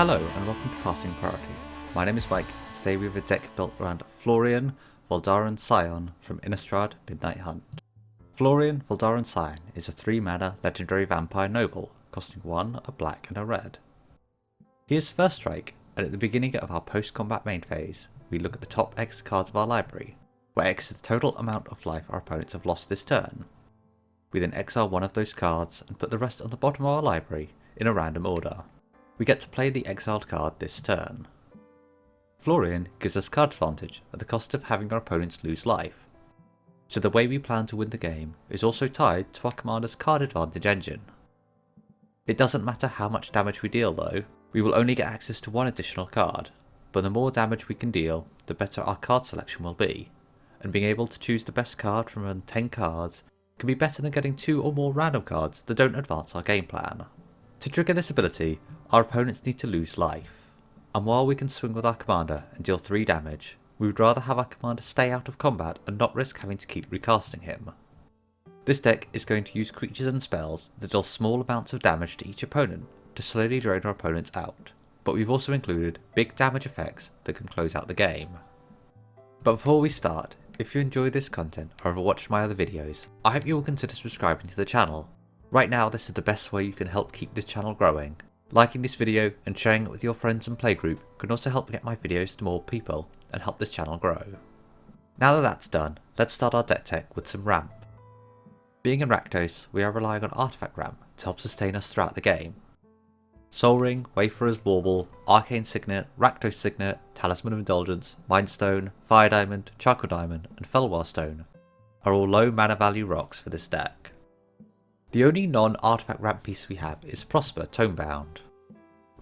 Hello and welcome to Passing Priority. My name is Mike. Today we have a deck built around Florian, Voldaren Scion from Innerstad Midnight Hunt. Florian, Voldaren Scion is a 3-mana legendary vampire noble, costing 1, a black and a red. He is first strike, and at the beginning of our post-combat main phase, we look at the top X cards of our library, where X is the total amount of life our opponents have lost this turn. We then exile one of those cards and put the rest on the bottom of our library in a random order. We get to play the exiled card this turn. Florian gives us card advantage at the cost of having our opponents lose life. So the way we plan to win the game is also tied to our commander's card advantage engine. It doesn't matter how much damage we deal though, we will only get access to one additional card, but the more damage we can deal, the better our card selection will be, and being able to choose the best card from around 10 cards can be better than getting 2 or more random cards that don't advance our game plan. To trigger this ability, our opponents need to lose life, and while we can swing with our commander and deal 3 damage, we would rather have our commander stay out of combat and not risk having to keep recasting him. This deck is going to use creatures and spells that deal small amounts of damage to each opponent to slowly drain our opponents out, but we've also included big damage effects that can close out the game. But before we start, if you enjoy this content or have watched my other videos, I hope you will consider subscribing to the channel. Right now this is the best way you can help keep this channel growing. Liking this video and sharing it with your friends and playgroup can also help get my videos to more people and help this channel grow. Now that that's done, let's start our deck tech with some ramp. Being in Rakdos, we are relying on artifact ramp to help sustain us throughout the game. Soul Ring, Wayfarer's Warble, Arcane Signet, Rakdos Signet, Talisman of Indulgence, Mindstone, Fire Diamond, Charcoal Diamond and Felwar Stone are all low mana value rocks for this deck. The only non-artifact ramp piece we have is Prosper Tomebound.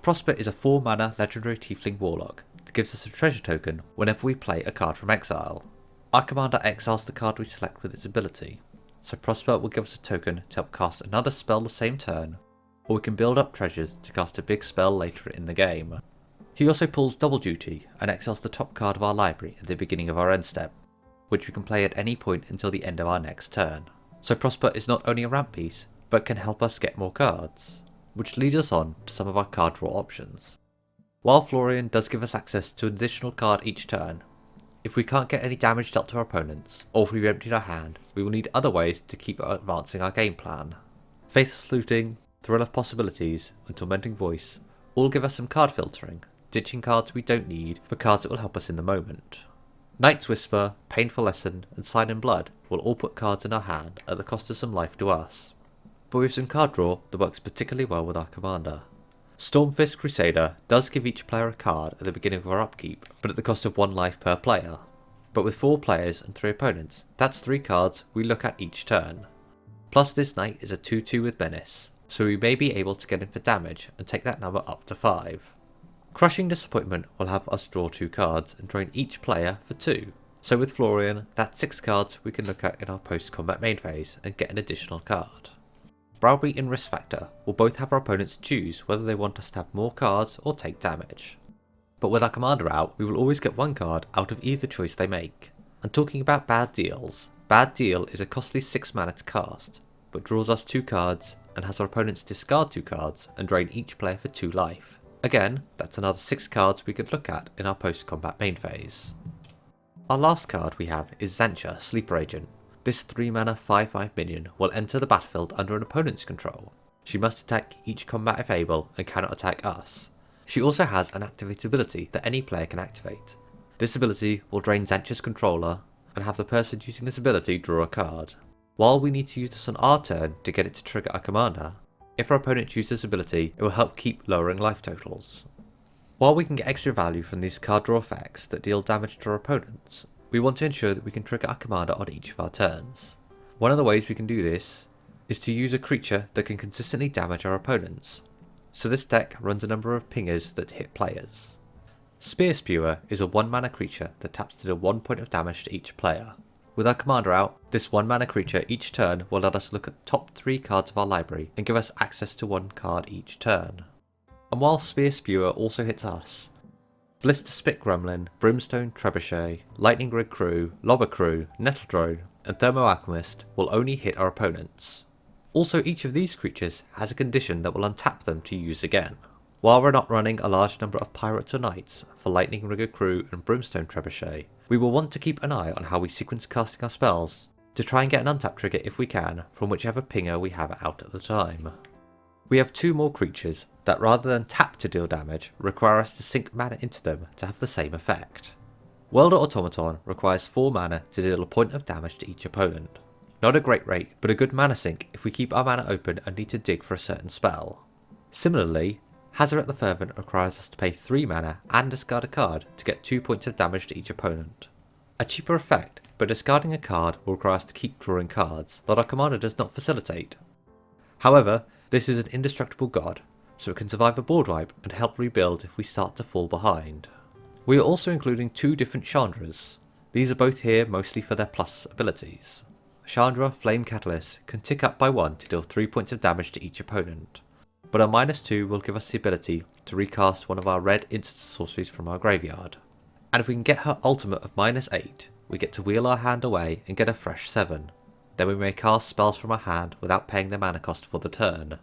Prosper is a 4-mana legendary tiefling warlock that gives us a treasure token whenever we play a card from exile. Our commander exiles the card we select with its ability, so Prosper will give us a token to help cast another spell the same turn, or we can build up treasures to cast a big spell later in the game. He also pulls Double Duty and exiles the top card of our library at the beginning of our end step, which we can play at any point until the end of our next turn. So Prosper is not only a ramp piece, but can help us get more cards, which leads us on to some of our card draw options. While Florian does give us access to an additional card each turn, if we can't get any damage dealt to our opponents, or if we've emptied our hand, we will need other ways to keep advancing our game plan. Faithless Looting, Thrill of Possibilities, and Tormenting Voice all give us some card filtering, ditching cards we don't need for cards that will help us in the moment. Night's Whisper, Painful Lesson, and Sign in Blood will all put cards in our hand at the cost of some life to us, but we have some card draw that works particularly well with our commander. Stormfist Crusader does give each player a card at the beginning of our upkeep, but at the cost of 1 life per player. But with 4 players and 3 opponents, that's 3 cards we look at each turn. Plus this knight is a 2/2 with Menace, so we may be able to get in for damage and take that number up to 5. Crushing Disappointment will have us draw 2 cards and drain each player for 2. So with Florian, that's 6 cards we can look at in our post-combat main phase and get an additional card. Browbeat and Risk Factor will both have our opponents choose whether they want us to have more cards or take damage. But with our commander out, we will always get 1 card out of either choice they make. And talking about Bad Deals, Bad Deal is a costly 6 mana to cast, but draws us 2 cards and has our opponents discard 2 cards and drain each player for 2 life. Again, that's another 6 cards we could look at in our post-combat main phase. Our last card we have is Xantcha, Sleeper Agent. This 3-mana 5/5 minion will enter the battlefield under an opponent's control. She must attack each combat if able and cannot attack us. She also has an activate ability that any player can activate. This ability will drain Xantcha's controller and have the person using this ability draw a card. While we need to use this on our turn to get it to trigger our commander, if our opponent chooses this ability, it will help keep lowering life totals. While we can get extra value from these card draw effects that deal damage to our opponents, we want to ensure that we can trigger our commander on each of our turns. One of the ways we can do this is to use a creature that can consistently damage our opponents. So this deck runs a number of pingers that hit players. Spear Spewer is a 1-mana creature that taps to deal 1 point of damage to each player. With our commander out, this 1-mana creature each turn will let us look at the top 3 cards of our library and give us access to 1 card each turn. And while Spear Spewer also hits us, Blister Spit Gremlin, Brimstone Trebuchet, Lightning Grid Crew, Lobber Crew, Nettle Drone, and Thermo Alchemist will only hit our opponents. Also, each of these creatures has a condition that will untap them to use again. While we're not running a large number of pirates or knights for lightning rigger crew and brimstone trebuchet, we will want to keep an eye on how we sequence casting our spells to try and get an untap trigger if we can from whichever pinger we have out at the time. We have 2 more creatures that rather than tap to deal damage require us to sink mana into them to have the same effect. Welder Automaton requires 4 mana to deal a point of damage to each opponent. Not a great rate, but a good mana sink if we keep our mana open and need to dig for a certain spell. Similarly, Hazaret the Fervent requires us to pay 3 mana and discard a card to get 2 points of damage to each opponent. A cheaper effect, but discarding a card will require us to keep drawing cards that our commander does not facilitate. However, this is an indestructible god, so it can survive a board wipe and help rebuild if we start to fall behind. We are also including 2 different Chandras. These are both here mostly for their plus abilities. Chandra Flame Catalyst can tick up by 1 to deal 3 points of damage to each opponent, but our -2 will give us the ability to recast one of our red instant sorceries from our graveyard. And if we can get her ultimate of -8, we get to wheel our hand away and get a fresh 7. Then we may cast spells from our hand without paying the mana cost for the turn.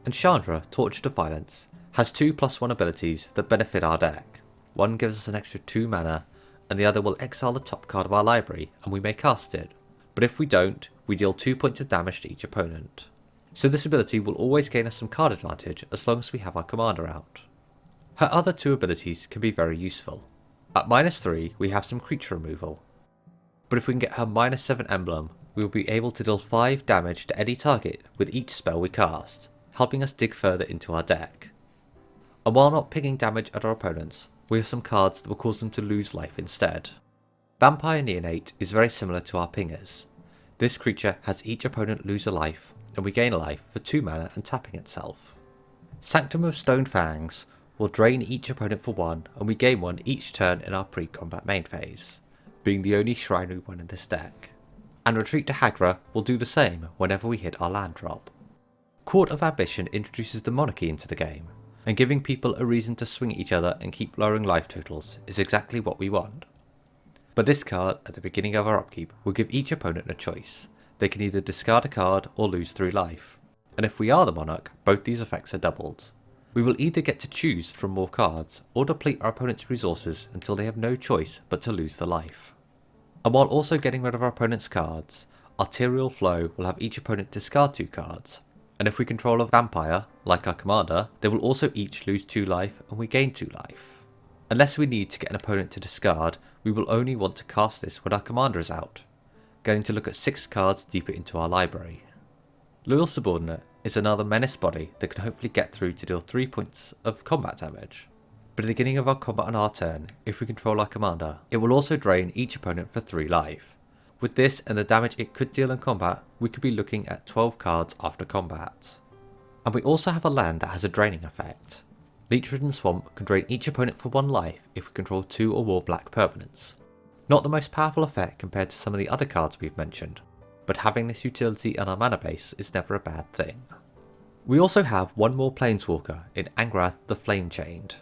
And Chandra, Torture to Violence, has 2 +1 abilities that benefit our deck. One gives us an extra 2 mana, and the other will exile the top card of our library and we may cast it. But if we don't, we deal 2 points of damage to each opponent. So this ability will always gain us some card advantage as long as we have our commander out. Her other 2 abilities can be very useful. At -3 we have some creature removal, but if we can get her -7 emblem, we will be able to deal 5 damage to any target with each spell we cast, helping us dig further into our deck. And while not pinging damage at our opponents, we have some cards that will cause them to lose life instead. Vampire Neonate is very similar to our pingers. This creature has each opponent lose a life, and we gain a life for 2 mana and tapping itself. Sanctum of Stone Fangs will drain each opponent for 1, and we gain 1 each turn in our pre-combat main phase, being the only shrinary one in this deck. And Retreat to Hagra will do the same whenever we hit our land drop. Court of Ambition introduces the monarchy into the game, and giving people a reason to swing at each other and keep lowering life totals is exactly what we want. But this card at the beginning of our upkeep will give each opponent a choice. They can either discard a card or lose 3 life, and if we are the monarch, both these effects are doubled. We will either get to choose from more cards or deplete our opponent's resources until they have no choice but to lose the life. And while also getting rid of our opponent's cards, Arterial Flow will have each opponent discard 2 cards, and if we control a vampire, like our commander, they will also each lose 2 life and we gain 2 life. Unless we need to get an opponent to discard, we will only want to cast this when our commander is out, going to look at 6 cards deeper into our library. Loyal Subordinate is another menace body that can hopefully get through to deal 3 points of combat damage. But at the beginning of our combat on our turn, if we control our commander, it will also drain each opponent for 3 life. With this and the damage it could deal in combat, we could be looking at 12 cards after combat. And we also have a land that has a draining effect. Leech-ridden Swamp can drain each opponent for 1 life if we control 2 or more black permanents. Not the most powerful effect compared to some of the other cards we've mentioned, but having this utility on our mana base is never a bad thing. We also have 1 more Planeswalker in Angrath the Flame Chained.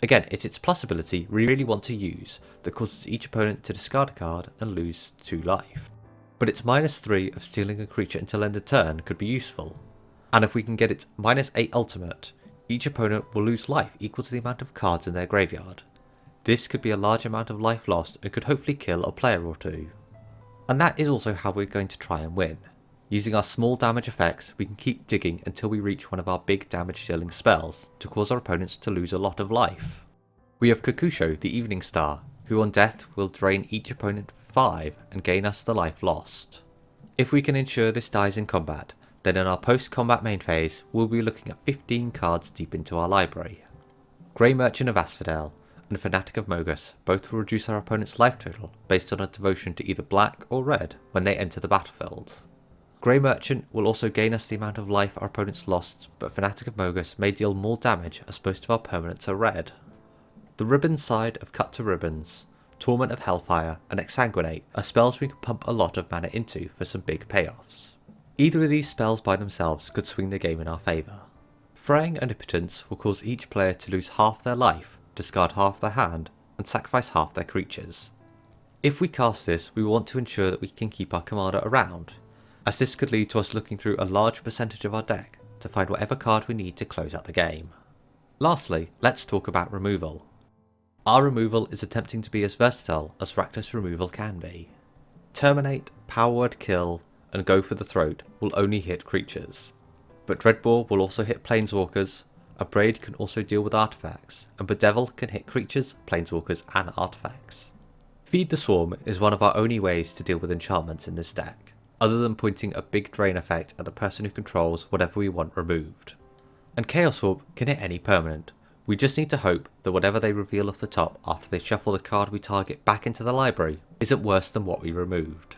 Again, it's its plus ability we really want to use that causes each opponent to discard a card and lose 2 life. But its -3 of stealing a creature until end of turn could be useful. And if we can get its -8 ultimate, each opponent will lose life equal to the amount of cards in their graveyard. This could be a large amount of life lost and could hopefully kill a player or 2. And that is also how we're going to try and win. Using our small damage effects, we can keep digging until we reach one of our big damage dealing spells to cause our opponents to lose a lot of life. We have Kakusho the Evening Star, who on death will drain each opponent for 5 and gain us the life lost. If we can ensure this dies in combat, then in our post-combat main phase, we'll be looking at 15 cards deep into our library. Grey Merchant of Asphodel and Fanatic of Mogus both will reduce our opponent's life total based on a devotion to either black or red when they enter the battlefield. Grey Merchant will also gain us the amount of life our opponents lost, but Fanatic of Mogus may deal more damage as most of our permanents are red. The Ribbons side of Cut to Ribbons, Torment of Hellfire and Exsanguinate are spells we can pump a lot of mana into for some big payoffs. Either of these spells by themselves could swing the game in our favour. Fraying Omnipotence will cause each player to lose half their life, discard half their hand, and sacrifice half their creatures. If we cast this, we want to ensure that we can keep our commander around, as this could lead to us looking through a large percentage of our deck to find whatever card we need to close out the game. Lastly, let's talk about removal. Our removal is attempting to be as versatile as Rakdos removal can be. Terminate, Power Word Kill, and Go for the Throat will only hit creatures, but Dreadbore will also hit planeswalkers, Abrade can also deal with artifacts, and Bedevil can hit creatures, planeswalkers, and artifacts. Feed the Swarm is one of our only ways to deal with enchantments in this deck, other than pointing a big drain effect at the person who controls whatever we want removed. And Chaos Orb can hit any permanent. We just need to hope that whatever they reveal off the top after they shuffle the card we target back into the library isn't worse than what we removed.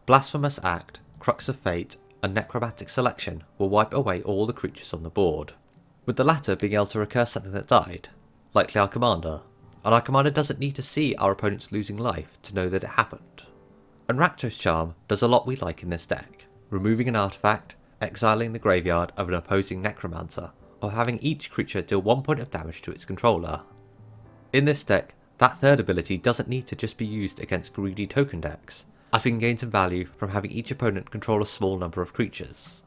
Blasphemous Act, Crux of Fate, and Necromantic Selection will wipe away all the creatures on the board, with the latter being able to recur something that died, likely our commander, and our commander doesn't need to see our opponents losing life to know that it happened. And Rakdos Charm does a lot we like in this deck, removing an artifact, exiling the graveyard of an opposing necromancer, or having each creature deal 1 point of damage to its controller. In this deck, that third ability doesn't need to just be used against greedy token decks, as we can gain some value from having each opponent control a small number of creatures.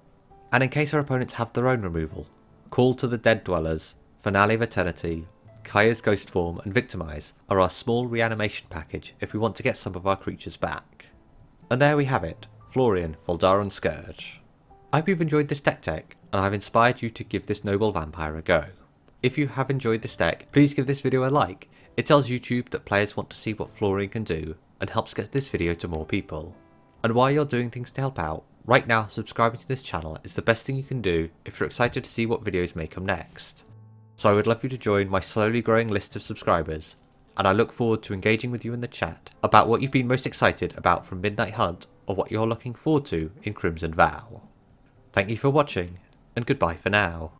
And in case our opponents have their own removal, Call to the Dead Dwellers, Finale of Eternity, Kaya's Ghost Form, and Victimize are our small reanimation package if we want to get some of our creatures back. And there we have it, Florian, Voldaren Scourge. I hope you've enjoyed this deck tech, and I've inspired you to give this noble vampire a go. If you have enjoyed this deck, please give this video a like. It tells YouTube that players want to see what Florian can do, and helps get this video to more people. And while you're doing things to help out, right now subscribing to this channel is the best thing you can do if you're excited to see what videos may come next. So I would love you to join my slowly growing list of subscribers, and I look forward to engaging with you in the chat about what you've been most excited about from Midnight Hunt, or what you're looking forward to in Crimson Vow. Thank you for watching, and goodbye for now.